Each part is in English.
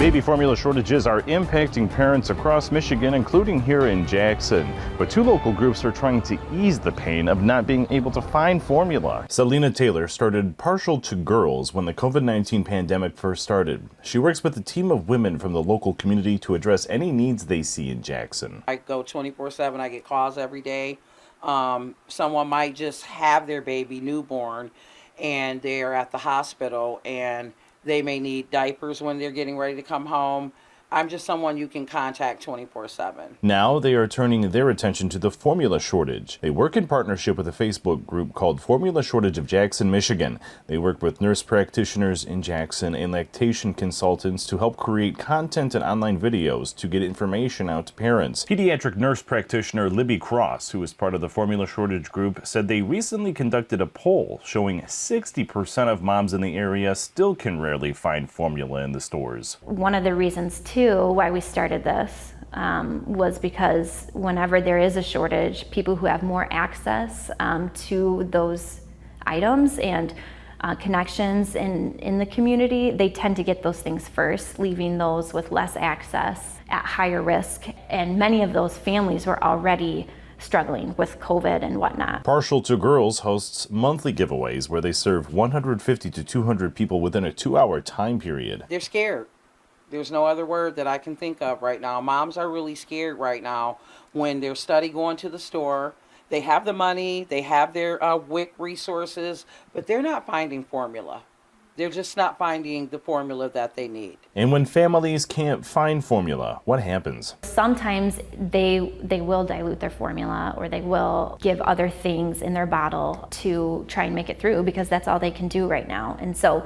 Baby formula shortages are impacting parents across Michigan, including here in Jackson. But two local groups are trying to ease the pain of not being able to find formula. Selena Taylor started Partial to Girls when the COVID-19 pandemic first started. She works with a team of women from the local community to address any needs they see in Jackson. I go 24/7. I get calls every day. Someone might just have their baby newborn and they're at the hospital and they may need diapers when they're getting ready to come home. I'm just someone you can contact 24/7. Now they are turning their attention to the formula shortage. They work in partnership with a Facebook group called Formula Shortage of Jackson, Michigan. They work with nurse practitioners in Jackson and lactation consultants to help create content and online videos to get information out to parents. Pediatric nurse practitioner Libby Cross, who is part of the Formula Shortage group, said they recently conducted a poll showing 60% of moms in the area still can rarely find formula in the stores. One of the reasons too why we started this was because whenever there is a shortage, people who have more access to those items and connections in the community, they tend to get those things first, leaving those with less access at higher risk. And many of those families were already struggling with COVID and whatnot. Partial to Girls hosts monthly giveaways where they serve 150 to 200 people within a 2-hour time period. They're scared. There's no other word that I can think of right now. Moms are really scared right now when they're going to the store. They have the money, they have their WIC resources, but they're not finding formula. They're just not finding the formula that they need. And when families can't find formula, what happens? Sometimes they will dilute their formula, or they will give other things in their bottle to try and make it through, because that's all they can do right now. And so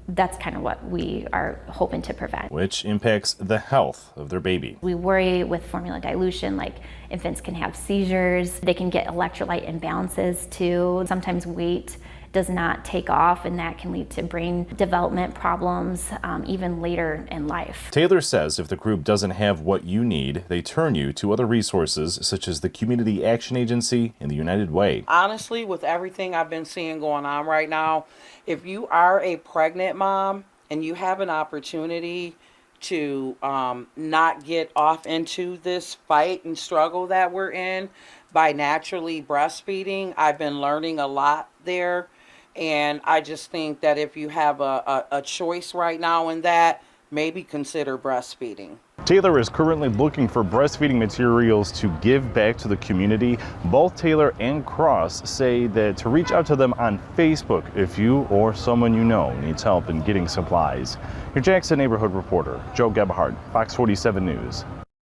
that's kind of what we are hoping to prevent. Which impacts the health of their baby. We worry with formula dilution, like infants can have seizures, they can get electrolyte imbalances too. Sometimes weight does not take off, and that can lead to brain development problems even later in life. Taylor says if the group doesn't have what you need, they turn you to other resources such as the Community Action Agency and the United Way. Honestly, with everything I've been seeing going on right now, if you are a pregnant mom and you have an opportunity to not get off into this fight and struggle that we're in by naturally breastfeeding, I've been learning a lot there. And I just think that if you have a choice right now in that, maybe consider breastfeeding. Taylor is currently looking for breastfeeding materials to give back to the community. Both Taylor and Cross say that to reach out to them on Facebook if you or someone you know needs help in getting supplies. Your Jackson neighborhood reporter, Joe Gebhardt, Fox 47 News.